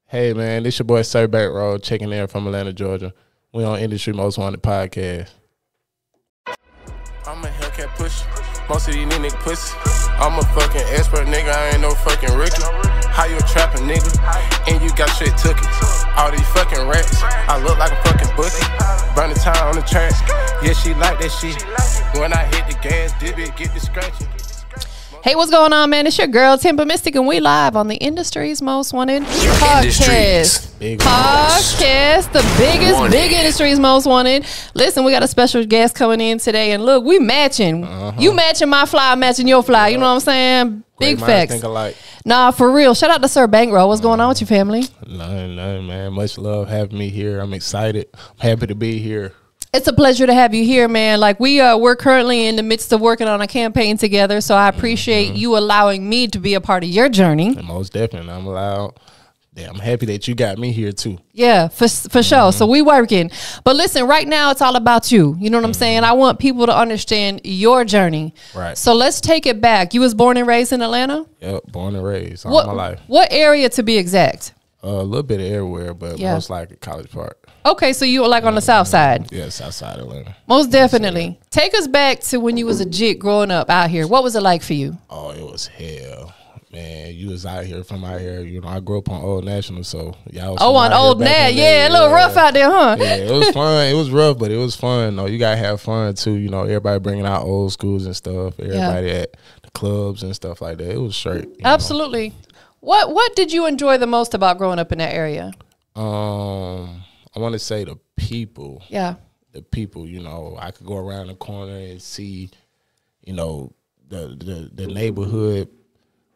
Hey, man, this your boy Sirbankroll checking in from Atlanta, Georgia. We on Industry Most Wanted podcast. I'm a Hellcat push. Most of these niggas pussy. I'm a fucking expert, nigga. I ain't no fucking rookie. How you a trapping, nigga? And you got shit took it. All these fucking rats. I look like a fucking bookie. Burning time on the track. Yeah, she like that shit. When I hit the gas, this bitch get the scratching. Hey, what's going on, man? It's your girl, TampaMystic, and we live on the Industry's Most Wanted podcast. The biggest, big Industry's Most Wanted. Listen, we got a special guest coming in today, and look, we matching. You matching my fly, I'm matching your fly. You know what I'm saying? Big facts. Think alike. Nah, for real. Shout out to Sirbankroll. What's going on with your family? Nothing, man. Much love having me here. I'm excited. I'm happy to be here. It's a pleasure to have you here, man. Like we're currently in the midst of working on a campaign together, so I appreciate you allowing me to be a part of your journey. And most definitely, I'm allowed. Yeah, I'm happy that you got me here too. Yeah, for sure. So we working. But listen, right now it's all about you. You know what I'm saying? I want people to understand your journey. Right. So let's take it back. You was born and raised in Atlanta? Yep, born and raised all my life. What area to be exact? A little bit of everywhere, but most likely College Park. Okay, so you were like on the south side. Yeah, south side of Atlanta. Most definitely. Take us back to when you was a jit growing up out here. What was it like for you? Oh, it was hell. Man, you was out here from out here. You know, I grew up on Old National, so y'all. Oh, on Old Nat, yeah, a little rough out there, huh? Yeah, it was fun. It was rough, but it was fun. No, you gotta have fun too. You know, everybody bringing out old schools and stuff. Everybody at the clubs and stuff like that. It was straight. Absolutely. What did you enjoy the most about growing up in that area? I want to say the people. Yeah. The people. You know, I could go around the corner and see, you know, the neighborhood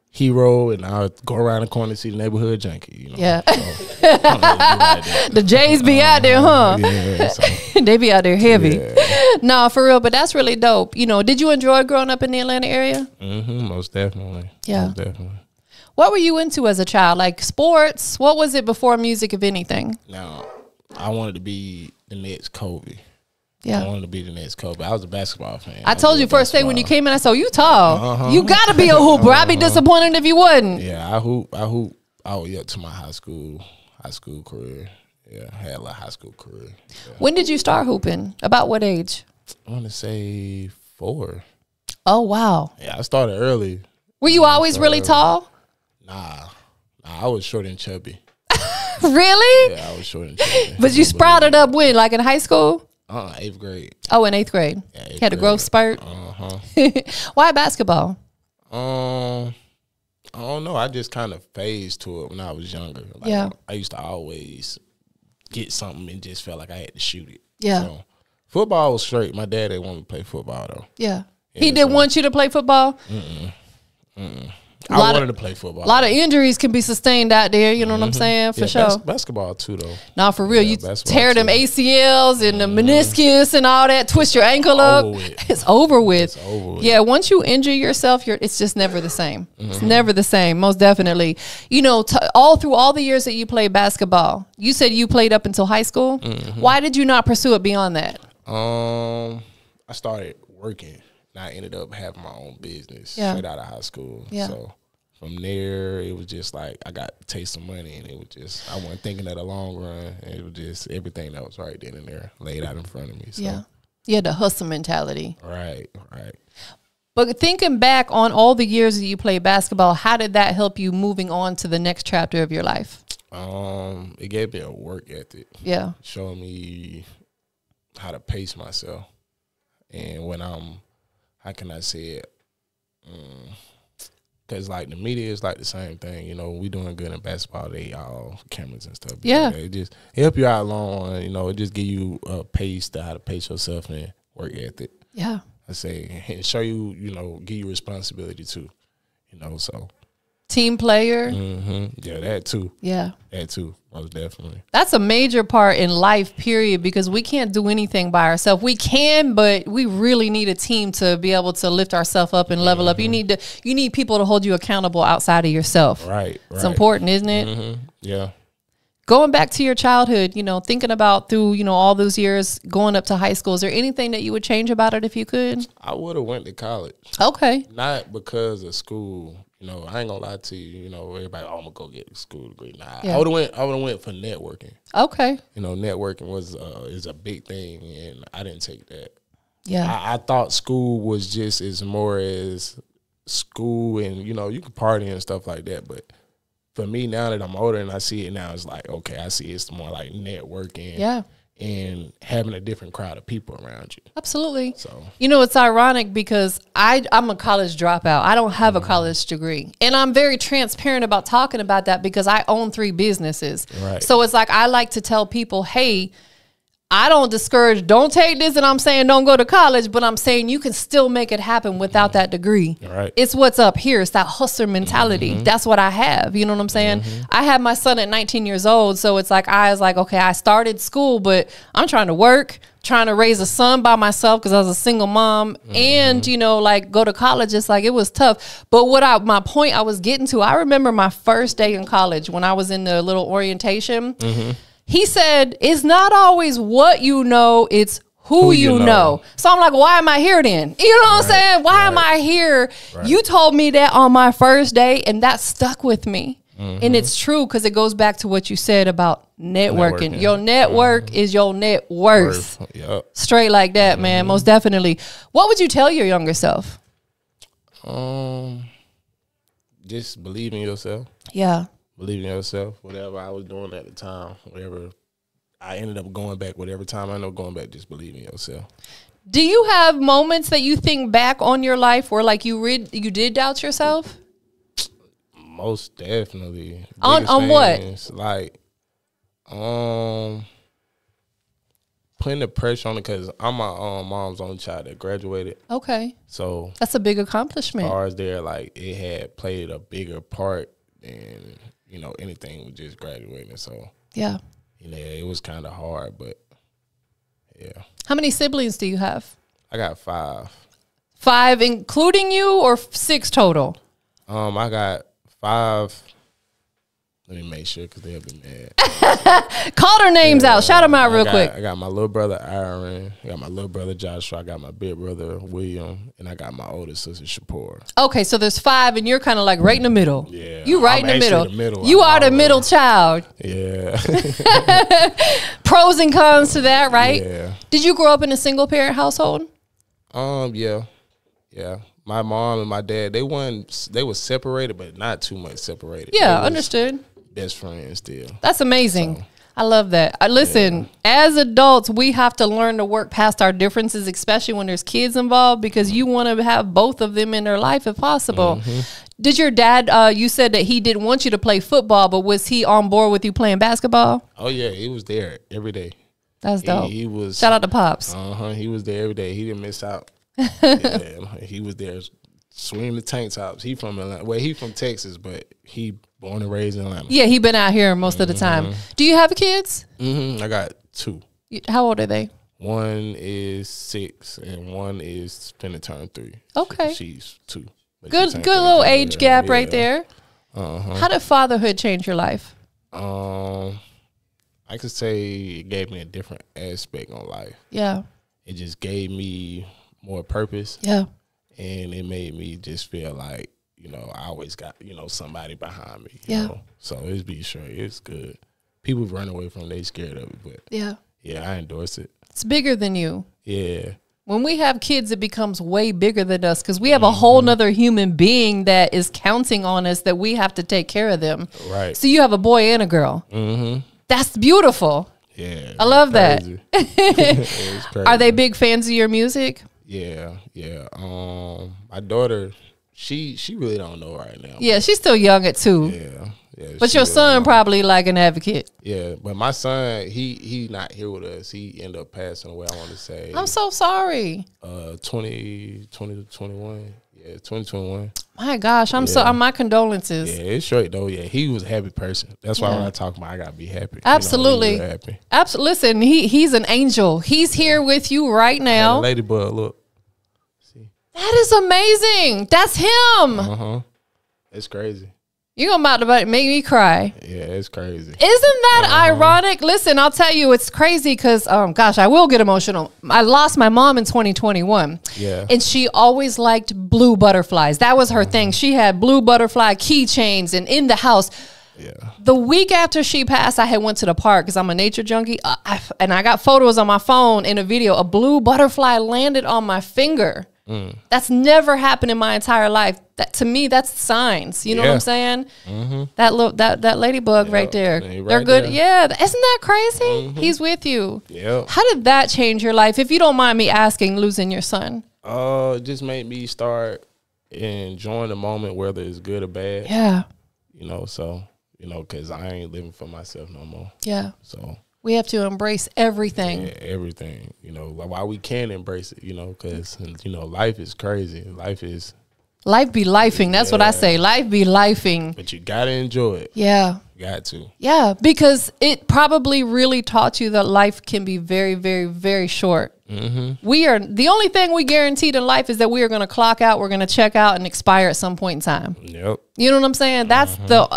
hero, and I would go around the corner and see the neighborhood junkie. You know? Yeah. So, the Jays be out there, huh? Yeah, so, they be out there heavy. Yeah. No, for real, but that's really dope. You know, did you enjoy growing up in the Atlanta area? Most definitely. Yeah. Most definitely. What were you into as a child? Like sports? What was it before music, if anything? Now, I wanted to be the next Kobe. Yeah. I wanted to be the next Kobe. I was a basketball fan. I told you first thing when you came in, I said, you tall. You got to be a hooper. I'd be disappointed if you wasn't. Yeah, I hoop. Oh, yeah, to my high school career. Yeah, I had a high school career. Yeah. When did you start hooping? About what age? I want to say 4. Oh, wow. Yeah, I started early. Were you always really tall? Nah, I was short and chubby. Really? Yeah, I was short and chubby. But you sprouted up when? Like in high school? 8th grade. Oh, in 8th grade. Yeah, 8th Had a growth spurt? Why basketball? I don't know. I just kind of phased to it when I was younger. Like, yeah. I used to always get something and just felt like I had to shoot it. Yeah. So, football was straight. My dad didn't want me to play football, though. Yeah. He didn't want you to play football? I wanted to play football. A lot of injuries can be sustained out there, you know what I'm saying? For sure. Basketball too, though. Nah, for real. You tear them ACLs and the meniscus and all that, twist your ankle up. It's over with. It's over with. Yeah, once you injure yourself, it's just never the same. It's never the same, most definitely. You know, all through all the years that you played basketball, you said you played up until high school. Why did you not pursue it beyond that? I started working. And I ended up having my own business straight out of high school. Yeah. So from there, it was just like I got to taste some money, and it was just I wasn't thinking of the long run. And it was just everything that was right then and there laid out in front of me. So. Yeah, you had the hustle mentality. Right. But thinking back on all the years that you played basketball, how did that help you moving on to the next chapter of your life? It gave me a work ethic. Yeah, showing me how to pace myself, and when I'm, how can I say it? Because, like, the media is, like, the same thing. You know, we doing good in basketball. They all cameras and stuff. Yeah. It just help you out long. You know, it just give you a pace to how to pace yourself and work ethic. Yeah. I say, and show you, you know, give you responsibility, too. You know, so. Team player. Yeah, that, too. Yeah. That, too. Most definitely. That's a major part in life, period, because we can't do anything by ourselves. We can, but we really need a team to be able to lift ourselves up and level up. You need people to hold you accountable outside of yourself. Right. It's important, isn't it? Yeah. Going back to your childhood, you know, thinking about through, you know, all those years going up to high school, is there anything that you would change about it if you could? I would have went to college. Okay. Not because of school. You know, I ain't gonna lie to you. You know, everybody, oh, I'm gonna go get a school degree. Nah, Yeah. I would have went for networking. Okay. You know, networking is a big thing, and I didn't take that. Yeah. I thought school was just as more as school, and you know, you could party and stuff like that. But for me, now that I'm older and I see it now, it's like, okay, I see it's more like networking. Yeah. And having a different crowd of people around you. Absolutely. So, you know, it's ironic because I'm a college dropout. I don't have a college degree. And I'm very transparent about talking about that because I own 3 businesses. Right. So it's like I like to tell people, hey, I don't discourage, don't take this and I'm saying don't go to college, but I'm saying you can still make it happen without that degree. Right. It's what's up here. It's that hustler mentality. That's what I have. You know what I'm saying? I had my son at 19 years old. So it's like, I was like, okay, I started school, but I'm trying to work, trying to raise a son by myself because I was a single mom and, you know, like go to college. It's like, it was tough. But my point I was getting to, I remember my first day in college when I was in the little orientation. He said, it's not always what you know, it's who you know. So I'm like, why am I here then? You know what I'm saying? Why am I here? You told me that on my first day, and that stuck with me. And it's true because it goes back to what you said about networking. Your network is your net worth. Yep. Straight like that, man. Most definitely. What would you tell your younger self? Just believe in yourself. Yeah. Believe in yourself. Whatever I was doing at the time, whatever I ended up going back, whatever time I end up going back, just believe in yourself. Do you have moments that you think back on your life where like you did doubt yourself? Most definitely. On what? Like, putting the pressure on it because I'm my mom's only child that graduated. Okay. So that's a big accomplishment. As far as there, like it had played a bigger part than, you know, anything with just graduating. So yeah, you know, it was kind of hard, but yeah. How many siblings do you have? I got 5. 5 including you or 6 total? I got 5. Let me make sure because they'll be mad. Call their names out. Shout them out real quick. I got my little brother Aaron. I got my little brother Joshua. I got my big brother William, and I got my older sister Shapora. Okay, so there's 5, and you're kind of like right in the middle. Yeah, you right in the middle. You are the middle child. Yeah. Pros and cons to that, right? Yeah. Did you grow up in a single parent household? Yeah. My mom and my dad, they were separated, but not too much separated. Yeah, understood. Best friends still. That's amazing. So, I love that. Listen, as adults, we have to learn to work past our differences, especially when there's kids involved, because you want to have both of them in their life if possible. Did your dad, you said that he didn't want you to play football, but was he on board with you playing basketball? Oh, yeah. He was there every day. That's dope. He was. Shout out to Pops. He was there every day. He didn't miss out. Yeah, he was there swinging the tank tops. He from Atlanta. Well, he from Texas, but he born and raised in Atlanta. Yeah, he been out here most of the time. Do you have kids? I got 2. How old are they? One is 6 and one is finna turn 3. Okay, she's 2. Good little age gap right there. How did fatherhood change your life? I could say it gave me a different aspect on life. Yeah. It just gave me more purpose. Yeah. And it made me just feel like, you know, I always got, you know, somebody behind me. You know? So it's good. People run away from it, they scared of it. But yeah, I endorse it. It's bigger than you. Yeah. When we have kids, it becomes way bigger than us because we have a whole nother human being that is counting on us that we have to take care of them. Right. So you have a boy and a girl. That's beautiful. Yeah, I love that. Crazy. Are they big fans of your music? Yeah. My daughter, she really don't know right now. Yeah, she's still young at 2. Yeah. But your son probably like an advocate. Yeah, but my son, he not here with us. He ended up passing away. I want to say. I'm so sorry. 2021. Yeah, 2021. My gosh, my condolences. Yeah, it's straight though. Yeah, he was a happy person. That's why when I talk about, I gotta be happy. Absolutely, you know, happy. Absolutely. Listen, he's an angel. He's here with you right now. Ladybug, look. See, that is amazing. That's him. It's crazy. You're about to make me cry. Yeah, it's crazy. Isn't that ironic? Listen, I'll tell you, it's crazy because, gosh, I will get emotional. I lost my mom in 2021. Yeah. And she always liked blue butterflies. That was her thing. She had blue butterfly keychains and in the house. Yeah. The week after she passed, I had went to the park because I'm a nature junkie. And I got photos on my phone in a video. A blue butterfly landed on my finger. That's never happened in my entire life. That to me, that's signs. You know what I'm saying? That ladybug right there. They're good. There. Yeah, isn't that crazy? He's with you. Yeah. How did that change your life? If you don't mind me asking, losing your son. It just made me start enjoying the moment, whether it's good or bad. Yeah. You know, so because I ain't living for myself no more. Yeah. So. We have to embrace everything. Yeah, everything. You know, while we can embrace it, because, life is crazy. Life be lifing. That's what I say. Life be lifing. But you got to enjoy it. Yeah. You got to. Yeah, because it probably really taught you that life can be very, very, very short. The only thing we guaranteed in life is that we are going to clock out, we're going to check out and expire at some point in time. Yep. You know what I'm saying? That's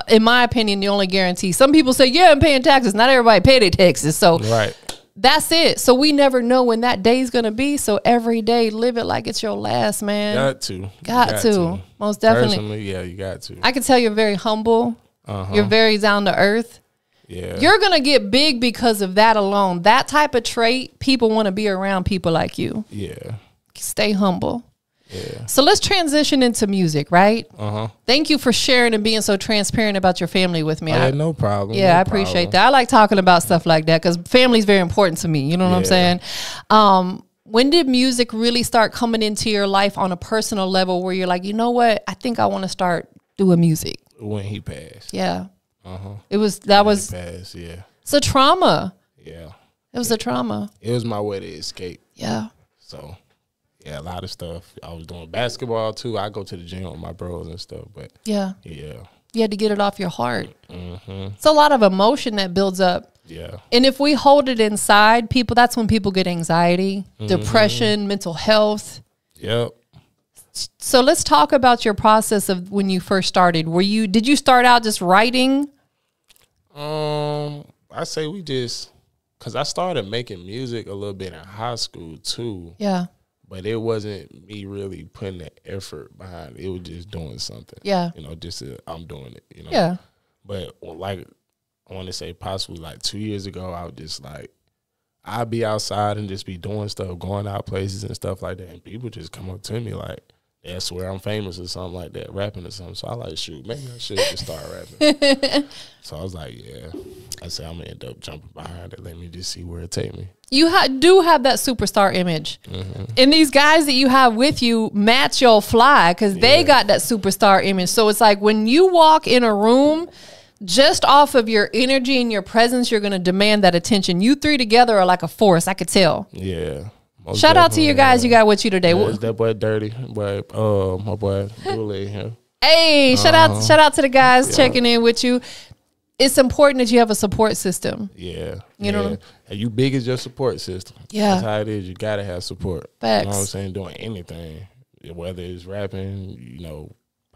in my opinion, the only guarantee. Some people say, yeah, I'm paying taxes. Not everybody pay their taxes. So right. That's it. So we never know when that day is going to be. So every day, live it like it's your last, man. Got to. Most definitely. Personally, yeah, you got to. I can tell you're very humble. You're very down to earth. Yeah. You're going to get big because of that alone. That type of trait, people want to be around people like you. Yeah. Stay humble. Yeah. So let's transition into music, right? Thank you for sharing and being so transparent about your family with me. No problem. Yeah, I appreciate that. I like talking about stuff like that because family is very important to me. You know what I'm saying? When did music really start coming into your life on a personal level where you're like, you know what? I think I want to start doing music. When he passed. Yeah. It was passed, yeah. It's a trauma. Yeah. It was a trauma. It was my way to escape. Yeah. So, yeah, a lot of stuff. I was doing basketball too. I go to the gym with my bros and stuff, but yeah. You had to get it off your heart. It's a lot of emotion that builds up. Yeah. And if we hold it inside, that's when people get anxiety, depression, mental health. Yep. So let's talk about your process of when you first started. Did you start out just writing? I say because I started making music a little bit in high school too. Yeah. But it wasn't me really putting the effort behind it. It was just doing something. Yeah. I'm doing it, Yeah. But like, I want to say possibly like 2 years ago, I was just like, I'd be outside and just be doing stuff, going out places and stuff like that. And people just come up to me like, they swear I'm famous or something like that, rapping or something. So I like, shoot, maybe I should just start rapping. So I was like, yeah. I said, I'm going to end up jumping behind it. Let me just see where it take me. You do have that superstar image. And these guys that you have with you match your fly because they got that superstar image. So it's like when you walk in a room, just off of your energy and your presence, you're going to demand that attention. You three together are like a force. I could tell. Yeah. Shout out to you guys you got with you today. Yeah, that boy Dirty, boy, my boy Dooley here. Hey, shout out to the guys checking in with you. It's important that you have a support system. Yeah. You know? And you big as your support system. Yeah. That's how it is. You got to have support. Facts. You know what I'm saying? Doing anything, whether it's rapping,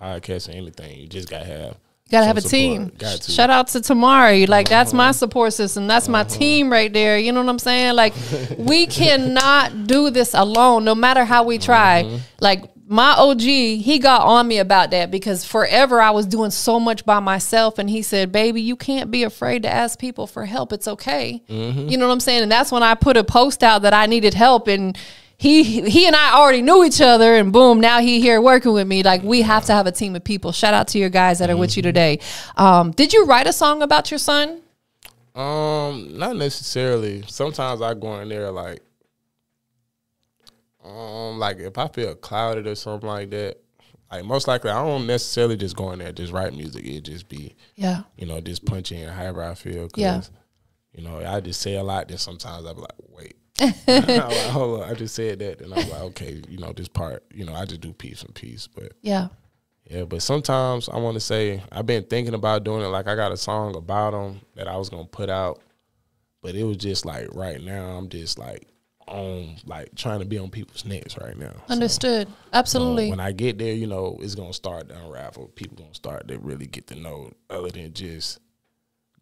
podcasting, anything, you just got to have. You gotta have a team. Shout out to Tamari. Like, that's my support system. That's my team right there. You know what I'm saying? Like, we cannot do this alone, no matter how we try. Like, my OG, he got on me about that because forever I was doing so much by myself. And he said, baby, you can't be afraid to ask people for help. It's okay. You know what I'm saying? And that's when I put a post out that I needed help. And he and I already knew each other, and boom, now he here working with me. Like, we have to have a team of people. Shout out to your guys that are with you today. Did you write a song about your son? Not necessarily. Sometimes I go in there like if I feel clouded or something like that. Like, most likely, I don't necessarily just go in there just write music. It just be just punch in however I feel. Cause, I just say a lot. Then sometimes I be like, wait. I'm like, hold on, I just said that, and I'm like, okay, this part, I just do piece and piece, but but sometimes I want to say I've been thinking about doing it. Like, I got a song about him that I was gonna put out, but it was just like right now I'm just like on like trying to be on people's necks right now. Understood. Absolutely. So when I get there, you know, it's gonna start to unravel. People gonna start to really get to know other than just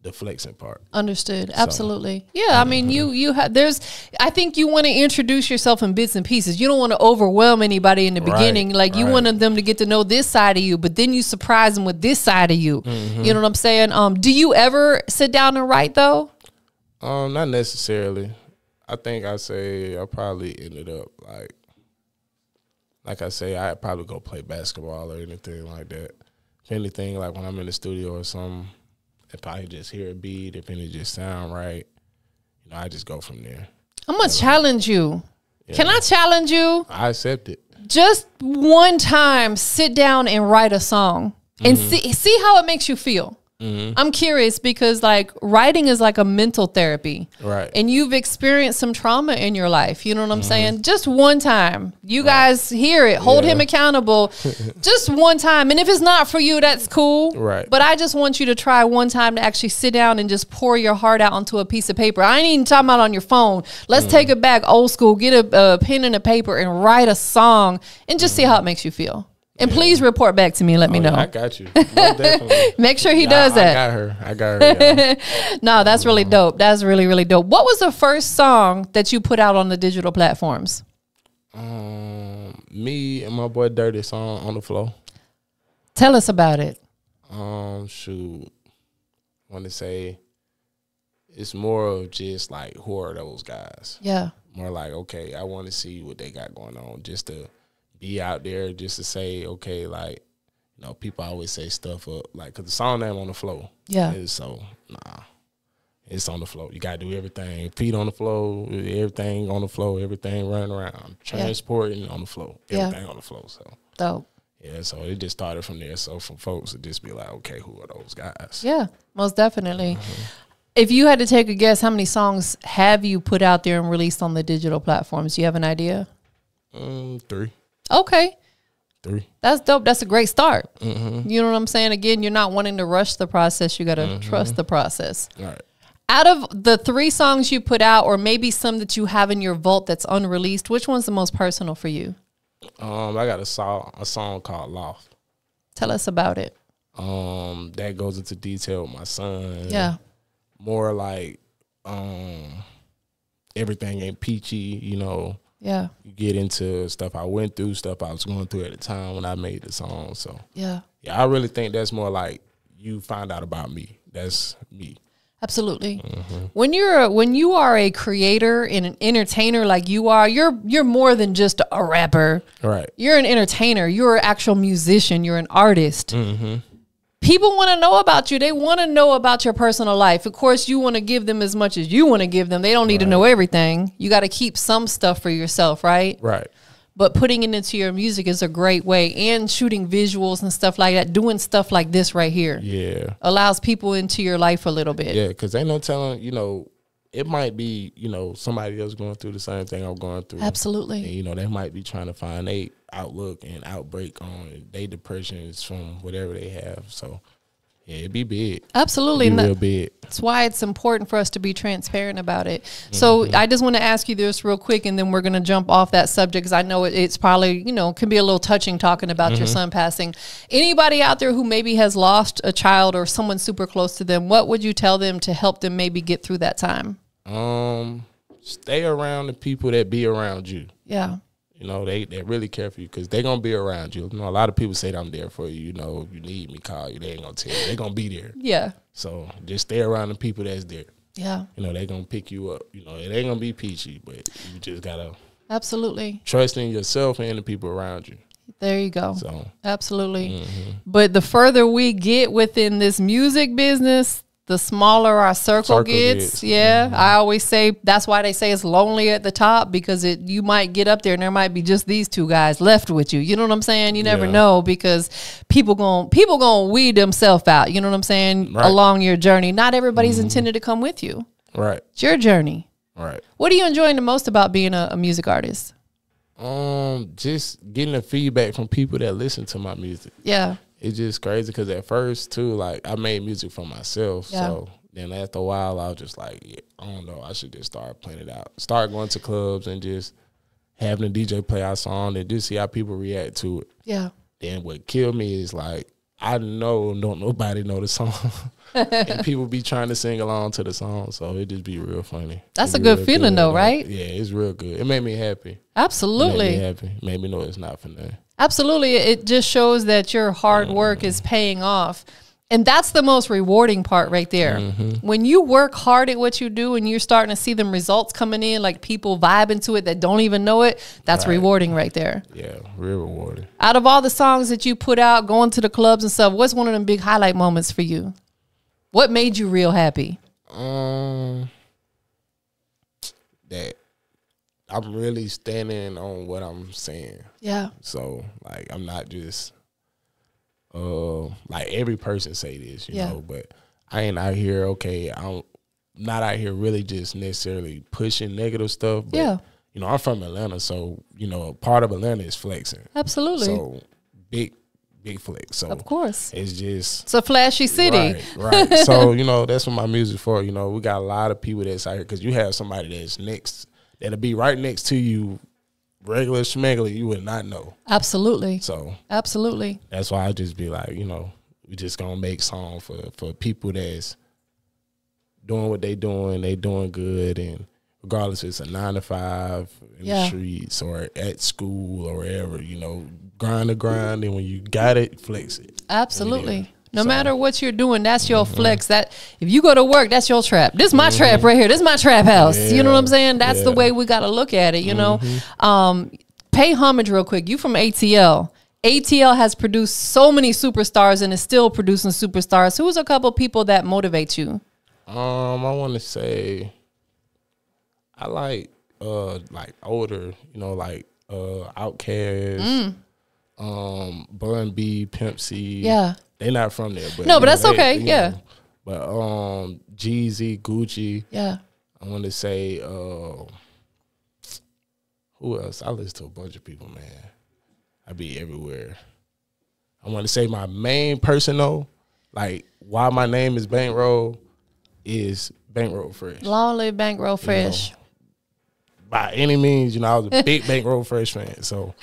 the flexing part. Understood. Absolutely. Yeah. I mean, I think you want to introduce yourself in bits and pieces. You don't want to overwhelm anybody in the beginning. Like you wanted them to get to know this side of you, but then you surprise them with this side of you. You know what I'm saying? Do you ever sit down and write though? Not necessarily. I think I probably ended up like I say, I'd probably go play basketball or anything like that. If anything, like when I'm in the studio or something, if I just hear a beat, if it just sound right, you know, I just go from there. I'm gonna challenge you. Yeah. Can I challenge you? I accept it. Just one time, sit down and write a song and see how it makes you feel. I'm curious because like writing is like a mental therapy, right? And you've experienced some trauma in your life. You know what I'm saying? Just one time, you guys hear it, hold him accountable. Just one time, and if it's not for you, that's cool, right? But I just want you to try one time to actually sit down and just pour your heart out onto a piece of paper. I ain't even talking about on your phone. Let's take it back old school. Get a pen and a paper and write a song and just see how it makes you feel. And please report back to me and let me know. Yeah, I got you. Definitely. Make sure he does that. I got her. No, that's really dope. That's really, really dope. What was the first song that you put out on the digital platforms? Me and my boy Dirty song, On the Flow. Tell us about it. Shoot. I want to say it's more of just like, who are those guys? Yeah. More like, okay, I want to see what they got going on, just to be out there, just to say, okay, like, you know, people always say stuff up, like, because the song name On the Flow. Yeah. So, it's on the flow. You got to do everything. Feet on the flow, everything on the flow, everything running around. Transporting on the flow, everything on the flow. So, dope. Yeah, so it just started from there. So for folks to just be like, okay, who are those guys? Yeah, most definitely. If you had to take a guess, how many songs have you put out there and released on the digital platforms? Do you have an idea? 3. Okay. 3. That's dope. That's a great start. You know what I'm saying? Again, you're not wanting to rush the process. You got to trust the process. All right. Out of the 3 songs you put out, or maybe some that you have in your vault that's unreleased, which one's the most personal for you? I got a song called Loft. Tell us about it. That goes into detail with my son. Yeah. More like everything ain't peachy, you know. Yeah. You get into stuff I went through, stuff I was going through at the time when I made the song. So yeah, I really think that's more like you find out about me. That's me. Absolutely. When you are a creator and an entertainer like you are, you're more than just a rapper. Right. You're an entertainer. You're an actual musician. You're an artist. People want to know about you. They want to know about your personal life. Of course, you want to give them as much as you want to give them. They don't need to know everything. You got to keep some stuff for yourself, right? Right. But putting it into your music is a great way, and shooting visuals and stuff like that, doing stuff like this right here. Yeah. Allows people into your life a little bit. Yeah, because ain't no telling, you know, it might be, you know, somebody else going through the same thing I'm going through. Absolutely. And, you know, they might be trying to find a outlook and outbreak on their depressions from whatever they have. So, yeah, it'd be big. Absolutely. It'd be real big. That's why it's important for us to be transparent about it. So I just want to ask you this real quick, and then we're going to jump off that subject, because I know it's probably, you know, can be a little touching talking about your son passing. Anybody out there who maybe has lost a child or someone super close to them, what would you tell them to help them maybe get through that time? Stay around the people that be around you. Yeah. You know, they really care for you, because they're going to be around you. You know, a lot of people say I'm there for you. You know, if you need me, call you. They ain't going to tell you. They're going to be there. Yeah. So just stay around the people that's there. Yeah. You know, they're going to pick you up. You know, it ain't going to be peachy, but you just got to absolutely trust in yourself and the people around you. There you go. So absolutely. But the further we get within this music business, the smaller our circle gets. Yeah. I always say that's why they say it's lonely at the top, because you might get up there and there might be just these 2 guys left with you. You know what I'm saying? You never know, because people gonna weed themselves out. You know what I'm saying? Right. Along your journey. Not everybody's intended to come with you. Right. It's your journey. Right. What are you enjoying the most about being a music artist? Just getting the feedback from people that listen to my music. Yeah. It's just crazy, because at first too, like, I made music for myself. Yeah. So Then after a while, I was just like, yeah, I don't know. I should just start playing it out. Start going to clubs and just having the DJ play our song and just see how people react to it. Yeah. Then what killed me is like, I don't nobody know the song. And people be trying to sing along to the song. So it just be real funny. That's a good feeling though, right? Yeah, it's real good. It made me happy. Absolutely. It made me happy. It made me know it's not for nothing. Absolutely. It just shows that your hard work is paying off. And that's the most rewarding part right there. When you work hard at what you do and you're starting to see them results coming in, like people vibing to it that don't even know it, that's rewarding right there. Yeah, real rewarding. Out of all the songs that you put out, going to the clubs and stuff, what's one of them big highlight moments for you? What made you real happy? That I'm really standing on what I'm saying. Yeah. So, like, I'm not just... like every person say this, you know, but I ain't out here, I'm not out here really just necessarily pushing negative stuff. But, you know, I'm from Atlanta, so, you know, part of Atlanta is flexing. Absolutely. So, big flex. So, of course. It's just... It's a flashy city. Right. So, you know, that's what my music's for. You know, we got a lot of people that's out here because you have somebody that'll be right next to you, regular schmegler, you would not know. Absolutely. So absolutely. That's why I just be like, you know, we just gonna make song for people that's doing what they doing good, and regardless if it's a 9 to 5 in the streets or at school or wherever, you know, grind the grind, and when you got it, flex it. Absolutely. No matter what you're doing, that's your flex. That if you go to work, that's your trap. This is my trap right here. This is my trap house. You know what I'm saying? That's the way we got to look at it, you know. Pay homage real quick. You from ATL. ATL has produced so many superstars and is still producing superstars. Who's a couple people that motivate you? I want to say I like older, you know, like Outkast, Bun B, Pimp C. Yeah. They not from there, but no, but that's okay. Yeah. Know, but Jeezy, Gucci. Yeah. I want to say who else? I listen to a bunch of people, man. I be everywhere. I want to say my main person though, like why my name is Bankroll, is Bankroll Fresh. Long live Bankroll Fresh. You know, by any means, you know, I was a big Bankroll Fresh fan, so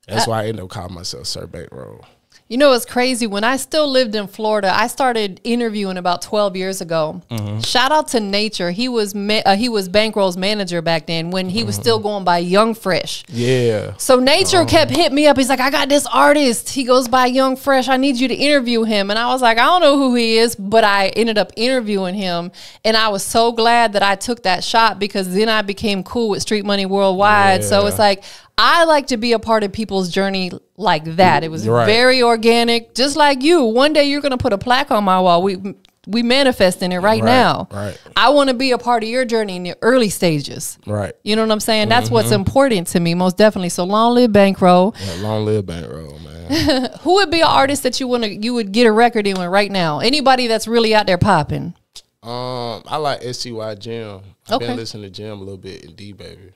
that's why I ended up calling myself Sir Bankroll. You know, it's crazy. When I still lived in Florida, I started interviewing about 12 years ago. Shout out to Nature. He was Bankroll's manager back then when he was still going by Young Fresh. Yeah. So Nature kept hitting me up. He's like, I got this artist. He goes by Young Fresh. I need you to interview him. And I was like, I don't know who he is, but I ended up interviewing him. And I was so glad that I took that shot, because then I became cool with Street Money Worldwide. Yeah. So it's like, I like to be a part of people's journey like that. It was very organic, just like you. One day you're going to put a plaque on my wall. We manifesting it right now. Right. I want to be a part of your journey in the early stages. Right. You know what I'm saying? That's what's important to me, most definitely. So long live Bankroll. Yeah, long live Bankroll, man. Who would be an artist that you would get a record in with right now? Anybody that's really out there popping? I like SCY Jim. I've been listening to Jim a little bit, and D Baby.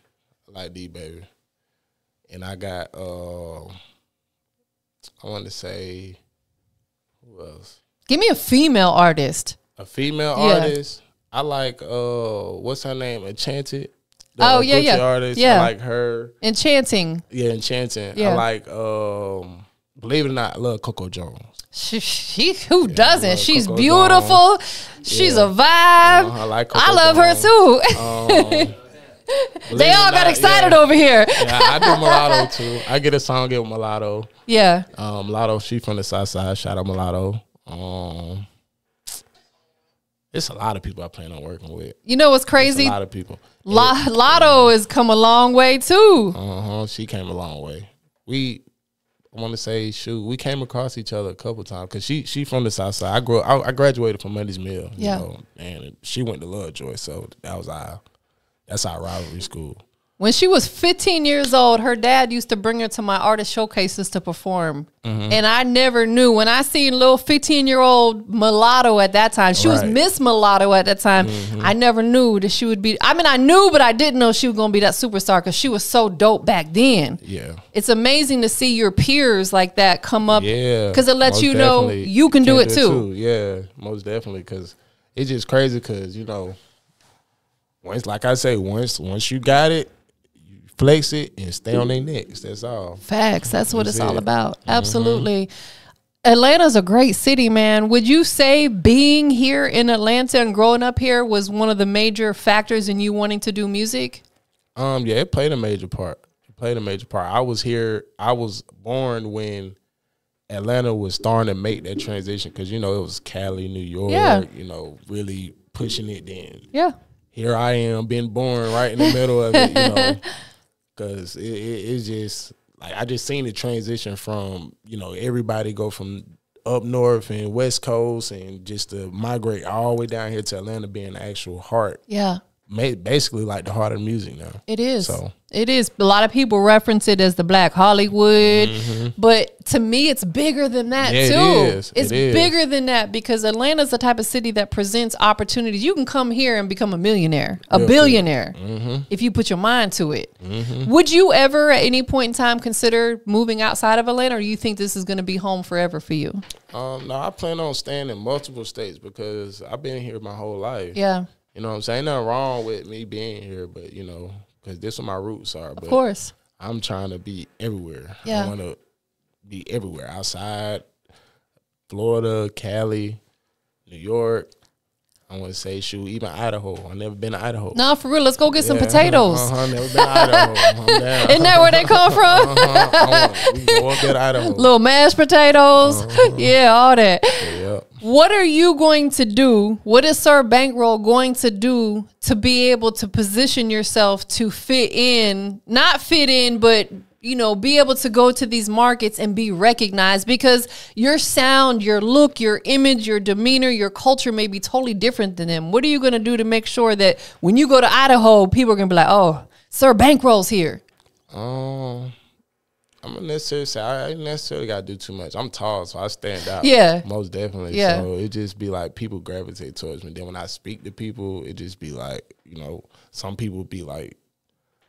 I like D Baby. And I got, I want to say, who else? Give me a female artist. A female artist? I like, what's her name? Enchanted. Oh, yeah. Artist. Yeah. I like her. Enchanting. Yeah, Enchanting. Yeah. I like, believe it or not, I love Coco Jones. Who doesn't? She's Coco beautiful. Jones. She's a vibe. I like Coco I love Jones. her too. They all got excited over here. Yeah, I do Mulatto too. I get a song with Mulatto. Yeah. Mulatto, she from the South Side. Shout out Mulatto. It's a lot of people I plan on working with. You know what's crazy? It's a lot of people. Lotto has come a long way too. She came a long way. I want to say, we came across each other a couple times because she from the South Side. I graduated from Mondays Mill. You know, and she went to Lovejoy, so that's our rivalry school. When she was 15 years old, her dad used to bring her to my artist showcases to perform. And I never knew. When I seen little 15-year-old Mulatto at that time, she was Miss Mulatto at that time, I never knew that she would be. I mean, I knew, but I didn't know she was going to be that superstar because she was so dope back then. Yeah. It's amazing to see your peers like that come up. Yeah. Because it lets you know you can do it too. Yeah, most definitely. Because it's just crazy because, you know, once, like I say, once you got it, you flex it and stay on their necks. That's all. Facts. That's what it's all about. Absolutely. Atlanta's a great city, man. Would you say being here in Atlanta and growing up here was one of the major factors in you wanting to do music? Yeah, it played a major part. I was here. I was born when Atlanta was starting to make that transition because, you know, it was Cali, New York, you know, really pushing it then. Yeah. Here I am, been born right in the middle of it, you know, because it's just, like, I just seen the transition from, you know, everybody go from up north and West Coast and just to migrate all the way down here to Atlanta being the actual heart. Yeah. Basically like the heart of music now. It is. So it is. A lot of people reference it as the Black Hollywood, but to me, it's bigger than that too. It is. It's bigger than that because Atlanta's the type of city that presents opportunities. You can come here and become a millionaire, a billionaire, if you put your mind to it. Would you ever, at any point in time, consider moving outside of Atlanta, or do you think this is going to be home forever for you? No, I plan on staying in multiple states because I've been here my whole life. Yeah. You know what I'm saying? Ain't nothing wrong with me being here, but, you know, because this is where my roots are. But of course. I'm trying to be everywhere. Yeah. I want to be everywhere. Outside, Florida, Cali, New York. I want to say, shoot, even Idaho. I've never been to Idaho. No, for real. Let's go get some potatoes. Never been to Idaho. Isn't that where they come from? We can go up there to Idaho. Little mashed potatoes. Yeah, all that. Yeah. What are you going to do? What is Sirbankroll going to do to be able to position yourself to fit in? Not fit in, but, you know, be able to go to these markets and be recognized, because your sound, your look, your image, your demeanor, your culture may be totally different than them. What are you going to do to make sure that when you go to Idaho, people are going to be like, oh, Sirbankroll's here? I'm gonna necessarily say I ain't necessarily gotta do too much. I'm tall, so I stand out. Yeah, most definitely. Yeah. So it just be like people gravitate towards me. Then when I speak to people, it just be like, you know, some people be like,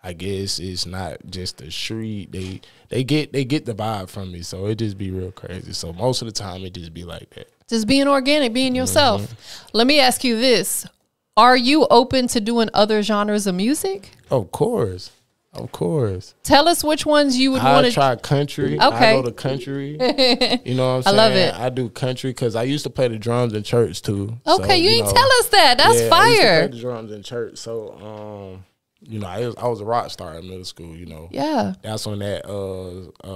I guess it's not just the street. They get the vibe from me. So it just be real crazy. So most of the time it just be like that. Just being organic, being yourself. Let me ask you this: are you open to doing other genres of music? Of course. Of course. Tell us which ones you would want to try. Country. Okay. I go to country. You know what I'm saying? I love it. I do country because I used to play the drums in church too. Okay, so, you ain't tell us that. That's fire. I used to play the drums in church. So, you know, I was a rock star in middle school, you know. Yeah. That's when that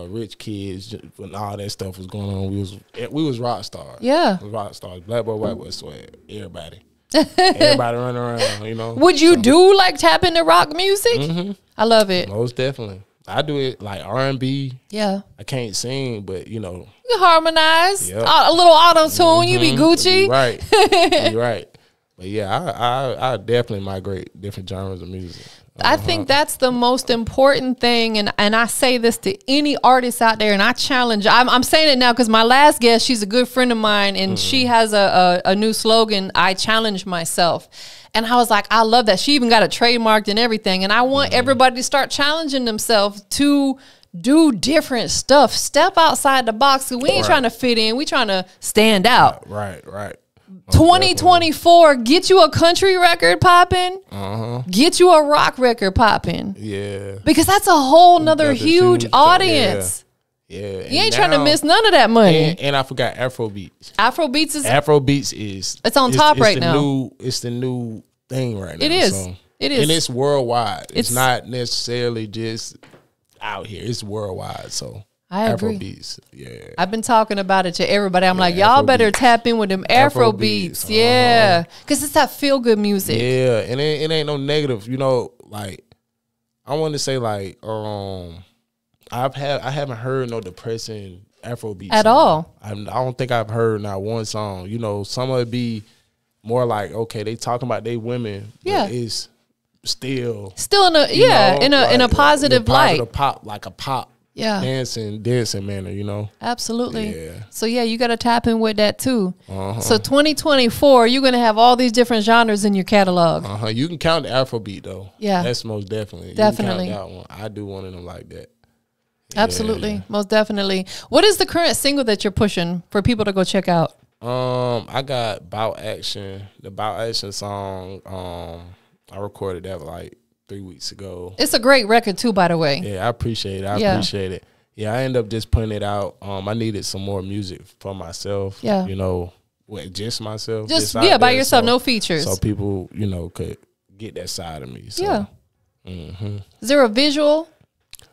Rich Kids, when all that stuff was going on, we was rock stars. Yeah. Rock stars. Black boy, white boy, swag. Everybody. Everybody running around, you know. Would you do like tap into rock music? I love it. Most definitely. I do it like R&B. Yeah. I can't sing, but you know. You can harmonize. Yep. A little auto-tune. You be Gucci. You're right. You're right. But yeah, I definitely migrate different genres of music. I think that's the most important thing, and I say this to any artist out there, and I challenge. I'm saying it now because my last guest, she's a good friend of mine, and she has a new slogan. I challenge myself, and I was like, I love that. She even got it trademarked and everything, and I want everybody to start challenging themselves to do different stuff, step outside the box. We ain't trying to fit in. We trying to stand out. Right. 2024, get you a country record popping, get you a rock record popping. Yeah. Because that's a whole nother huge audience. Yeah. You ain't trying to miss none of that money. And I forgot Afrobeats. Afrobeats is it's on top right now. It's the new thing right now. It is. So, it is. And it's worldwide. It's not necessarily just out here. It's worldwide. So I agree. Afrobeats, yeah. I've been talking about it to everybody. I'm like, y'all better tap in with them Afrobeats. Yeah. Because it's that feel-good music. Yeah, and it ain't no negative. You know, like, I want to say, like, I haven't heard no depressing Afrobeats. At all. I don't think I've heard not one song. You know, some of it be more like, okay, they talking about they women. Yeah. But it's still in a positive light. Pop, like a pop. Yeah, dancing manner, you know. Absolutely. Yeah. So yeah, you got to tap in with that too. So 2024, you're gonna have all these different genres in your catalog. You can count the Afrobeat though. Yeah, that's most definitely. Definitely. You can count that one. I do one of them like that. Absolutely, most definitely. What is the current single that you're pushing for people to go check out? I got Bout Action. The Bout Action song, I recorded that like 3 weeks ago. It's a great record too, by the way. Yeah, I appreciate it. I appreciate it. Yeah, I ended up just putting it out. I needed some more music for myself. Yeah. You know, just myself. Just by yourself, no features. So people, you know, could get that side of me. So. Yeah. Is there a visual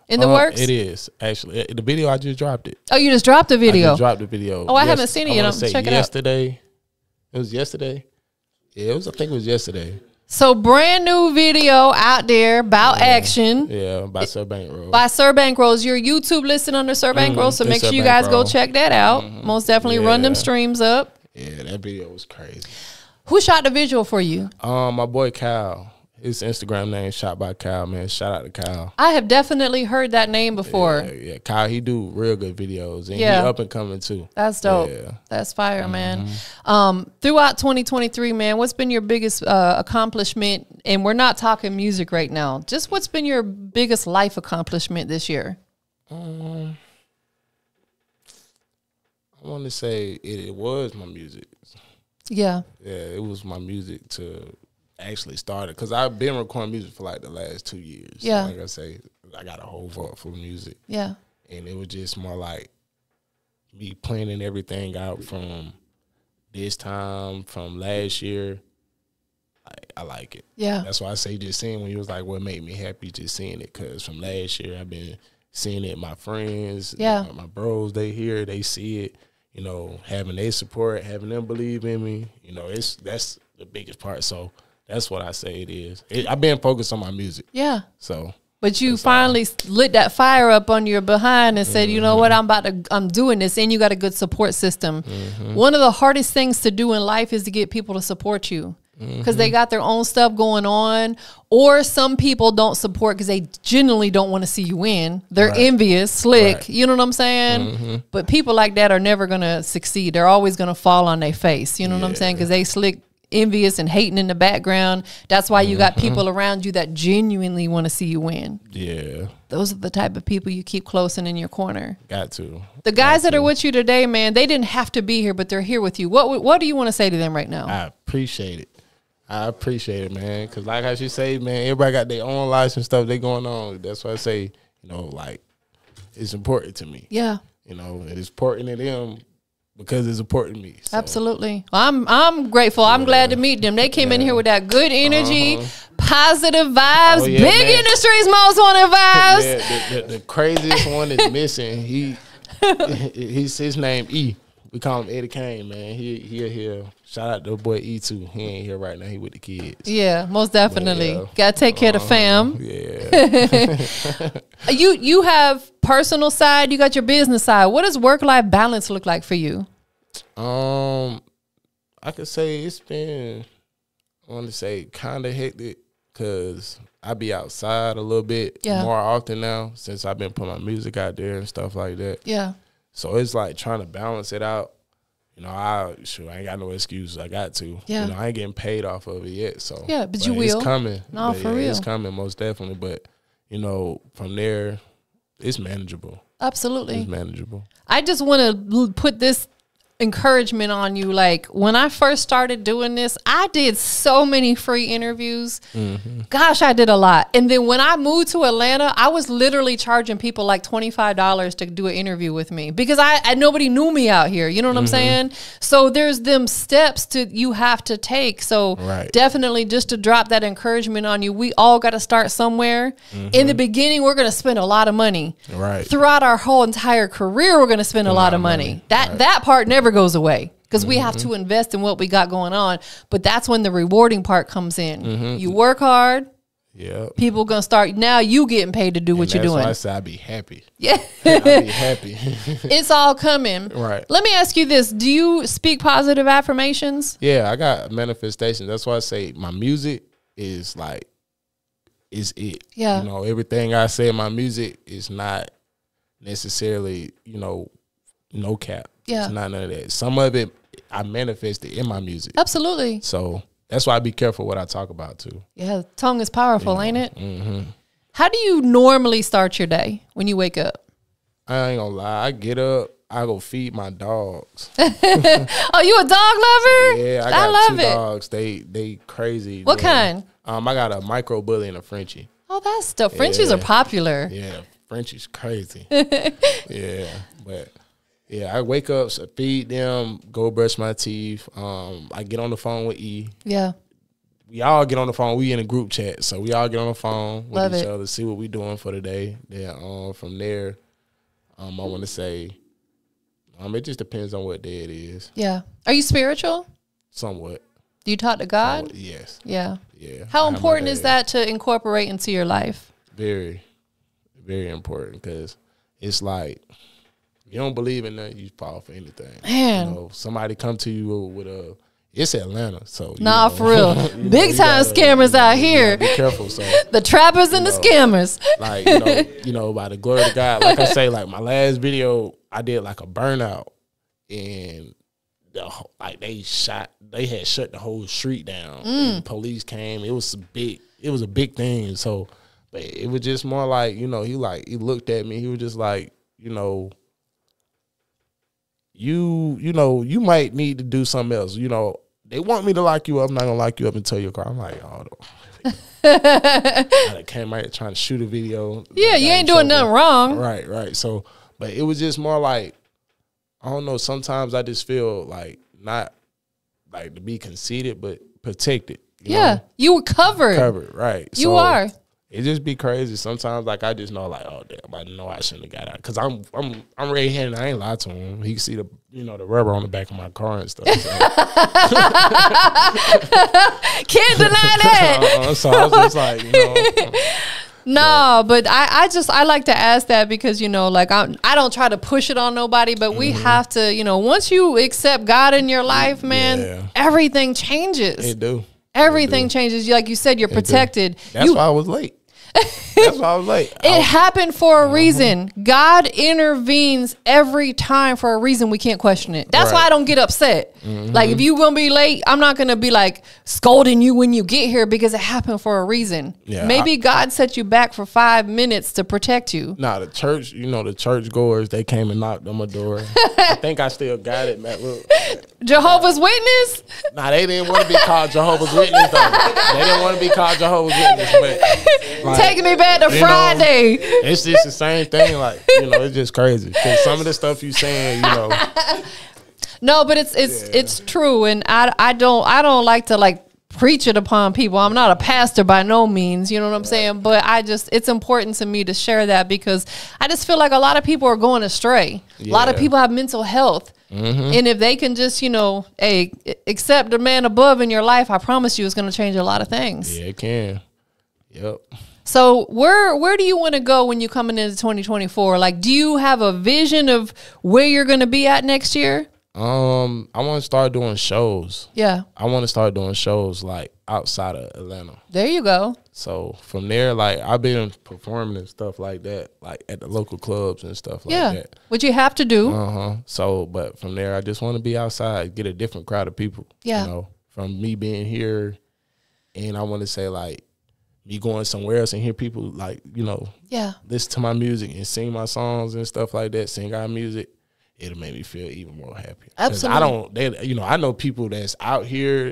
in the works? It is, actually. The video, I just dropped it. Oh, you just dropped the video? I just dropped the video. Oh, I haven't seen it yet. I'm check it out. Yesterday. It was yesterday? Yeah, I think it was yesterday. So brand new video out there about action. Yeah, by Sirbankroll. By Sirbankroll. Your YouTube listed under Sirbankroll, so make sure you guys go check that out. Most definitely run them streams up. Yeah, that video was crazy. Who shot the visual for you? My boy Kyle. His Instagram name Shot by Kyle, man. Shout out to Kyle. I have definitely heard that name before. Yeah, Kyle, he do real good videos. And he up and coming too. That's dope. Yeah. That's fire, man. Throughout 2023, man, what's been your biggest accomplishment? And we're not talking music right now. Just what's been your biggest life accomplishment this year? I want to say it was my music. Yeah. Yeah, it was my music to actually started because I've been recording music for like the last 2 years. Yeah. So like I say, I got a whole vault full of music. Yeah. And it was just more like me planning everything out from this time, from last year. I like it. Yeah. That's why I say just seeing when you was like what made me happy, just seeing it, because from last year I've been seeing it. My friends, my bros, they hear it, they see it. You know, having their support, having them believe in me. You know, that's the biggest part. So that's what I say it is. I've been focused on my music. Yeah. So. But you finally lit that fire up on your behind and said, you know what, I'm doing this, and you got a good support system. One of the hardest things to do in life is to get people to support you, because they got their own stuff going on, or some people don't support because they genuinely don't want to see you win. They're envious, slick, you know what I'm saying? But people like that are never going to succeed. They're always going to fall on their face, you know what I'm saying? Because they slick, envious, and hating in the background. That's why you got people around you that genuinely want to see you win. Yeah. Those are the type of people you keep close and in your corner. Got to. The guys that are with you today, man, they didn't have to be here, but they're here with you. What do you want to say to them right now? I appreciate it. I appreciate it, man. Because like how she say, man, everybody got their own lives and stuff they going on. That's why I say, you know, like, it's important to me. Yeah. You know, it's important to them because it's important to me. So. Absolutely. Well, I'm grateful. I'm glad to meet them. They came in here with that good energy, positive vibes, big man. Industry's most wanted vibes. Yeah, the craziest one is missing. He's his name E. We call him Eddie Kane, man. He here. Shout out to the boy E too. He ain't here right now. He with the kids. Yeah, most definitely. Gotta take care of the fam. Yeah. You have personal side. You got your business side. What does work-life balance look like for you? I could say it's been, I want to say, kind of hectic, because I be outside a little bit more often now since I've been putting my music out there and stuff like that. Yeah. So it's like trying to balance it out. You know, I ain't got no excuse. I got to. Yeah. You know, I ain't getting paid off of it yet. So yeah, but you will. It's coming. No, for real. It's coming, most definitely. But, you know, from there, it's manageable. Absolutely. It's manageable. I just want to put this encouragement on you. Like, when I first started doing this, I did so many free interviews. Gosh, I did a lot. And then when I moved to Atlanta, I was literally charging people like $25 to do an interview with me, because I nobody knew me out here. You know what I'm saying? So there's them steps you have to take. So definitely, just to drop that encouragement on you, we all got to start somewhere. In the beginning, we're going to spend a lot of money. Throughout our whole entire career, we're going to spend a lot of money. That part never goes away, because we have to invest in what we got going on. But that's when the rewarding part comes in. You work hard. Yeah. People gonna start, now you getting paid to do what you're doing. That's why I say I'd be happy. Yeah. I'd be happy. It's all coming. Right. Let me ask you this. Do you speak positive affirmations? Yeah, I got manifestations. That's why I say my music is like, is it. Yeah. You know, everything I say in my music is not necessarily, you know, no cap. Yeah. It's not none of that. Some of it I manifested in my music. Absolutely. So that's why I be careful what I talk about too. Yeah, tongue is powerful, ain't it? How do you normally start your day when you wake up? I ain't gonna lie. I get up, I go feed my dogs. Oh, you a dog lover? Yeah, I got two dogs. They crazy. What kind? I got a micro bully and a Frenchie. Oh, that's the Frenchies are popular. Yeah, Frenchie's crazy. Yeah, but yeah, I wake up, so feed them, go brush my teeth. I get on the phone with E. Yeah. We all get on the phone. We in a group chat, so we all get on the phone with each other, see what we doing for the day. Then from there, I want to say, it just depends on what day it is. Yeah. Are you spiritual? Somewhat. Do you talk to God? Yes. Yeah. Yeah. How important is that to incorporate into your life? Very, very important, because it's like, you don't believe in nothing, you fall for anything. Man. You know, somebody come to you with a, it's Atlanta, so. Nah, for real. Big time scammers out here. Be careful, so. The trappers and the scammers. Like, by the glory of God, like I say, like my last video, I did like a burnout, and they had shut the whole street down. And the police came. It was a big thing. So, but it was just more like, he looked at me. He was just like, you might need to do something else. They want me to lock you up. I'm not gonna lock you up and tow your car. I'm like, oh. I came out trying to shoot a video. Yeah, you ain't doing nothing wrong. Right. So, but it was just more like, I don't know. Sometimes I just feel like not like to be conceited, but protected. You know? You were covered. Covered, right. You are. It just be crazy. Sometimes, like, I just know, like, oh, damn, I know I shouldn't have got out. Because I'm red-handed. I ain't lied to him. He can see the rubber on the back of my car and stuff. So. Can't deny that. So I was just like, No, but I like to ask that because, like I don't try to push it on nobody, but we have to, once you accept God in your life, man, everything changes. It do. Everything changes. Like you said, you're protected. That's why I was late. That's why I was late. It happened for a reason. God intervenes every time for a reason. We can't question it. That's why I don't get upset. Like, if you're going to be late, I'm not going to be like scolding you when you get here because it happened for a reason. Yeah, maybe God set you back for 5 minutes to protect you. Nah, the church, the church goers, they came and knocked on my door. I think I still got it, Matt. Look. Jehovah's Witness? Nah, they didn't want to be called Jehovah's Witness, though. They didn't want to be called Jehovah's Witness, but... Like, taking me back to Friday. It's just the same thing. Like, it's just crazy. Because some of the stuff you saying, No, but it's true, and I don't like to like preach it upon people. I'm not a pastor by no means, you know what I'm saying? But it's important to me to share that because I just feel like a lot of people are going astray. A lot of people have mental health. And if they can just, accept the man above in your life, I promise you it's going to change a lot of things. Yeah, it can. Yep. So where do you want to go when you're coming into 2024? Like, do you have a vision of where you're going to be at next year? I want to start doing shows. Yeah. I want to start doing shows like outside of Atlanta. There you go. So from there, like I've been performing and stuff like that, like at the local clubs and stuff like that. What you have to do. So, but from there, I just want to be outside, get a different crowd of people. Yeah. From me being here, and I want to say like me going somewhere else and hear people like, listen to my music and sing my songs and stuff like that, sing our music. It'll make me feel even more happy. Absolutely. I know people that's out here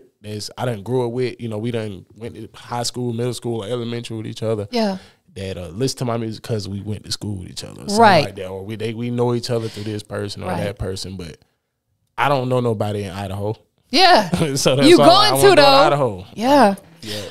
I done grew up with, we done went to high school, middle school, elementary with each other. Yeah. That listen to my music because we went to school with each other. Right. Like that. Or we know each other through this person or that person, but I don't know nobody in Idaho. Yeah. So that's you why going to though. Idaho. Yeah. Yeah.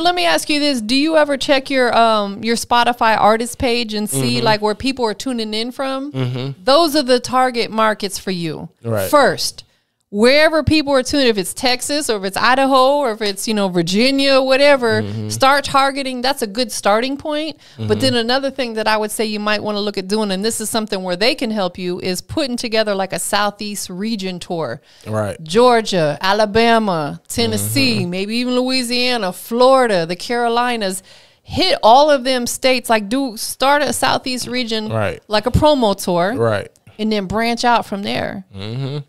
Let me ask you this. Do you ever check your Spotify artist page and see like where people are tuning in from? Those are the target markets for you. Right. First, wherever people are tuning, if it's Texas or if it's Idaho or if it's, Virginia, whatever, start targeting. That's a good starting point. But then another thing that I would say you might want to look at doing, and this is something where they can help you, is putting together like a Southeast region tour. Right. Georgia, Alabama, Tennessee, maybe even Louisiana, Florida, the Carolinas. Hit all of them states, like start a Southeast region, like a promo tour. Right. And then branch out from there.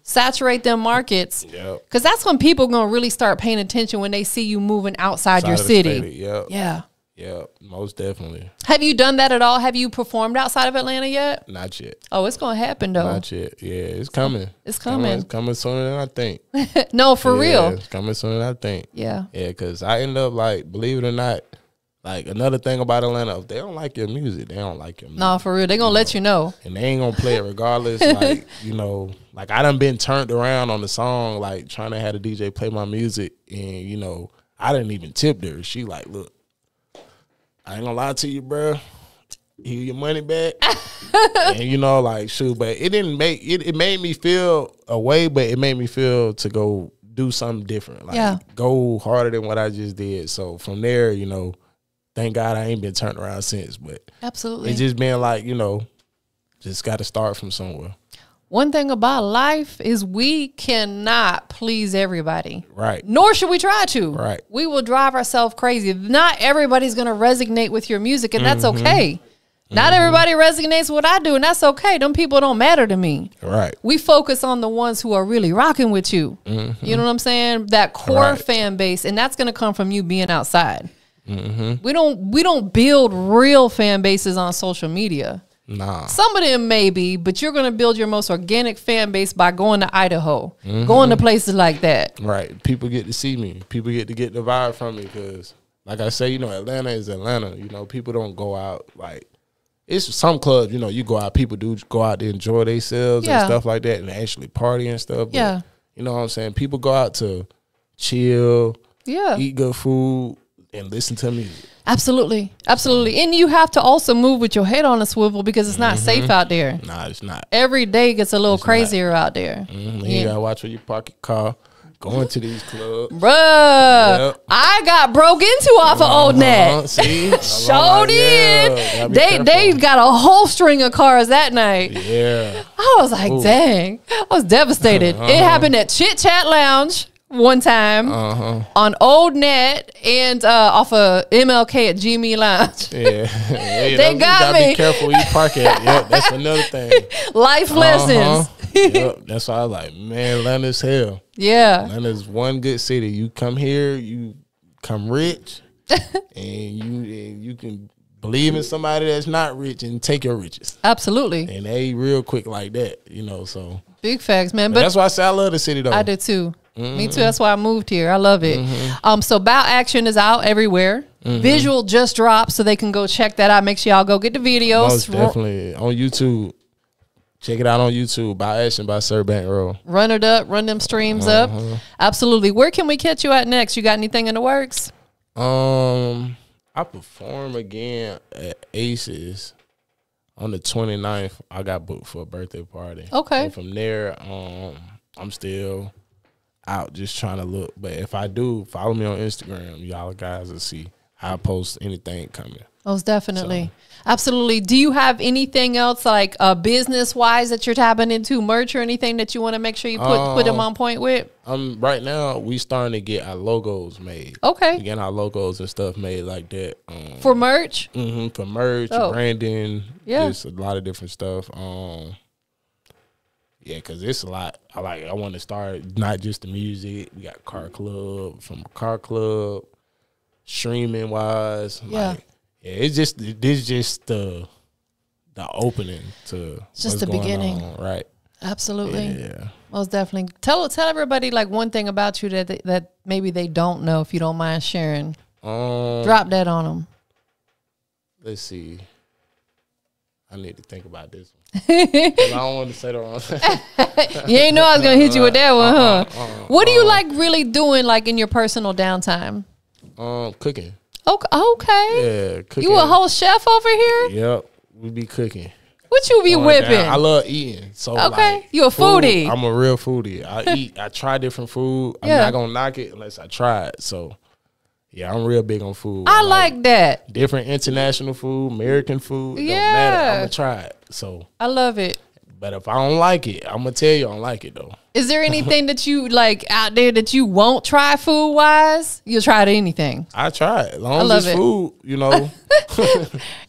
Saturate them markets. Because that's when people are going to really start paying attention when they see you moving outside your city. Yeah. Yeah, most definitely. Have you done that at all? Have you performed outside of Atlanta yet? Not yet. Oh, it's going to happen, though. Not yet. Yeah, it's coming. It's coming. It's coming sooner than I think. No, for real. It's coming sooner than I think. Yeah. Yeah, because I end up, like, believe it or not, like, another thing about Atlanta, if they don't like your music, they don't like your music. No, for real. They're going to let you know. And they ain't going to play it regardless. Like, you know, like, I done been turned around on the song, like, trying to have the DJ play my music. And, you know, I didn't even tip her. She like, look, I ain't gonna lie to you, bro. Here your money back. And, you know, like, shoot, but it didn't make, it made me feel a way, but it made me feel to go do something different. Like, go harder than what I just did. So, from there, you know, thank God I ain't been turned around since, but absolutely, it's just been like, you know, just got to start from somewhere. One thing about life is we cannot please everybody. Right. Nor should we try to. Right. We will drive ourselves crazy. Not everybody's going to resonate with your music, and that's okay. Not everybody resonates with what I do, and that's okay. Them people don't matter to me. Right. We focus on the ones who are really rocking with you. You know what I'm saying? That core fan base, and that's going to come from you being outside. We don't build real fan bases on social media. Nah. Some of them maybe, but you're going to build your most organic fan base by going to Idaho, going to places like that. Right. People get to see me. People get the vibe from me because, like I say, you know, Atlanta is Atlanta. You know, people don't go out like, it's some clubs, you know, you go out, people do go out to enjoy themselves and stuff like that and actually party and stuff. But, you know what I'm saying? People go out to chill, eat good food, and listen to music. Absolutely. Absolutely. And you have to also move with your head on a swivel because it's not safe out there. Nah, it's not. Every day gets a little crazier out there. You got to watch where you park your car, going to these clubs. Bruh, I got broke into off of Old Net. See? Sure did. They got a whole string of cars that night. Yeah. I was like, dang. I was devastated. It happened at Chit Chat Lounge one time on Old Net and off of MLK at Jimmy Lounge. They got me. Be careful where you park at. Yep, that's another thing. Life lessons. Yep, that's why I was like, man, Atlanta's hell. Yeah. Atlanta's one good city. You come here, you come rich, and you can believe in somebody that's not rich and take your riches. Absolutely. And they real quick like that, you know, so. Big facts, man. But that's why I say I love the city, though. I do, too. Me too. That's why I moved here. I love it. So Bout Action is out everywhere. Visual just dropped, so they can go check that out. Make sure y'all go get the videos. Most definitely. On YouTube. Check it out on YouTube. Bout Action by Sirbankroll. Run it up. Run them streams up. Absolutely. Where can we catch you at next? You got anything in the works? I perform again at Aces on the 29th. I got booked for a birthday party. Okay. And from there, I'm still out just trying to look. But if I do, follow me on Instagram. Y'all guys will see. I post anything coming. Most definitely. So. Absolutely. Do you have anything else like business-wise that you're tapping into, merch or anything that you want to make sure you put them on point with? Right now, we starting to get our logos made. Okay. We getting our logos and stuff made like that. For merch? For merch, branding, just a lot of different stuff. Yeah, because it's a lot. I want to start not just the music. We got Car Club, from Car Club, streaming wise. Yeah. It's just the opening to it's just the beginning. Right. Absolutely. Yeah. Most definitely. Tell everybody like one thing about you that maybe they don't know, if you don't mind sharing. Drop that on them. Let's see. I need to think about this one. I don't want to say the wrong thing. You ain't know I was going to hit you with that one, huh? What do you like really doing like in your personal downtime? Cooking. Okay. Yeah, cooking. You a whole chef over here? Yep. We be cooking. What you be whipping? I love eating. So okay. You a foodie. I'm a real foodie. I eat. I try different food. I'm not going to knock it unless I try it. So, yeah, I'm real big on food. I like that. Different international food, American food. Don't matter. I'm going to try it. So I love it. But if I don't like it, I'm going to tell you I don't like it, though. Is there anything that you like out there that you won't try food-wise? You'll try anything. I try it. As long as it's food, you know.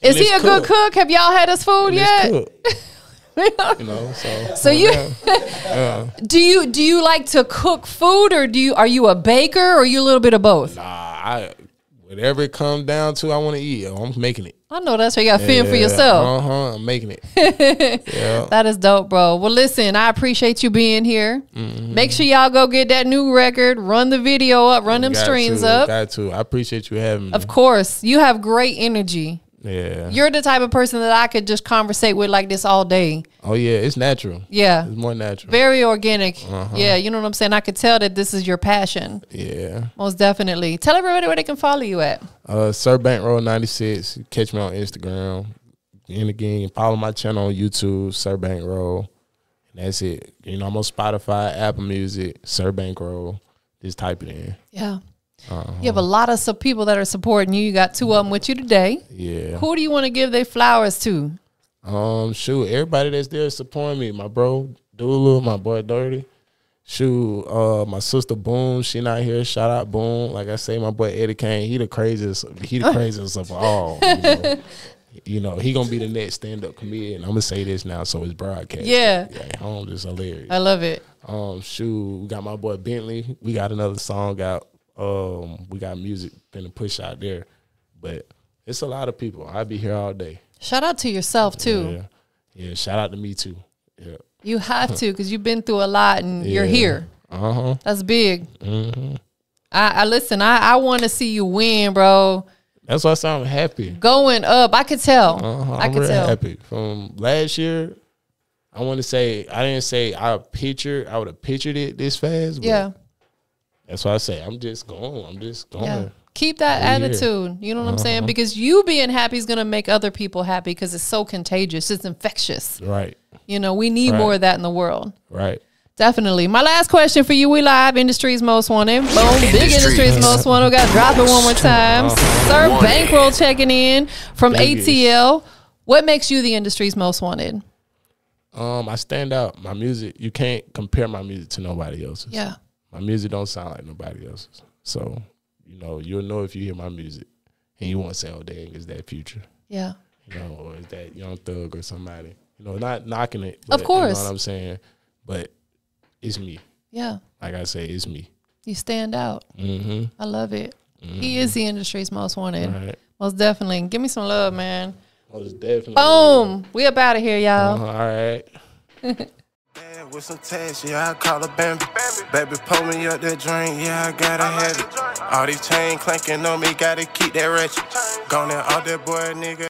Is he a good cook? Have y'all had his food yet? You know, so you do you like to cook food, or are you a baker, or are you a little bit of both? Nah, whatever it comes down to, I want to eat. I'm making it. I know that's where you got to fend for yourself. I'm making it. Yeah. That is dope, bro. Well, listen, I appreciate you being here. Make sure y'all go get that new record. Run the video up. Run them streams up. Got to. I appreciate you having me. Of course. You have great energy. Yeah. You're the type of person that I could just conversate with like this all day. Oh, yeah. It's natural. Yeah. It's more natural. Very organic. Yeah. You know what I'm saying? I could tell that this is your passion. Yeah. Most definitely. Tell everybody where they can follow you at. Sirbankroll 96. Catch me on Instagram. And again, follow my channel on YouTube, Sirbankroll. And that's it. You know, I'm on Spotify, Apple Music, Sirbankroll. Just type it in. Yeah. You have a lot of people that are supporting you. You got 2 of them with you today. Yeah. Who do you want to give their flowers to? Shoot, everybody that's there supporting me. My bro, Dula, my boy, Dirty. Shoot, my sister, Boom, she not here. Shout out, Boom. Like I say, my boy, Eddie Kane, he the craziest of all. You know, he going to be the next stand-up comedian. I'm going to say this now so it's broadcast. Yeah. Home is hilarious. I love it. Shoot, we got my boy, Bentley. We got another song out. We got music finna push out there, but it's a lot of people. I'll be here all day. Shout out to yourself too. Yeah. Shout out to me too. Yeah. You have to, because you've been through a lot and you're here. That's big. I listen. I want to see you win, bro. That's why I sound happy. Going up, I could tell. I could tell. Happy from last year. I want to say I didn't say I would have pictured it this fast. But that's why I say I'm just going. Yeah. Keep that attitude. You know what I'm saying? Because you being happy is going to make other people happy because it's so contagious. It's infectious. Right. You know, we need more of that in the world. Right. Definitely. My last question for you. We live. Industry's Most Wanted. Boom. Big Industry's Most Wanted. We got to drop it one more time. Sirbankroll checking in from ATL. What makes you the industry's most wanted? I stand out. My music, you can't compare my music to nobody else's. Yeah. My music don't sound like nobody else's. So, you know, you'll know if you hear my music and you won't say, oh, dang, is that Future? Yeah. You know, or is that Young Thug or somebody? You know, not knocking it. But, of course. You know what I'm saying? But it's me. Yeah. Like I say, it's me. You stand out. I love it. He is the industry's most wanted. Right. Most definitely. Give me some love, man. Most definitely. Boom. We up out of here, y'all. All right. With some tax, yeah, I call her Bambi. Baby, pull me up that drink, yeah, I gotta have it. All these chains clanking on me, gotta keep that ratchet. Gone out all that boy, nigga.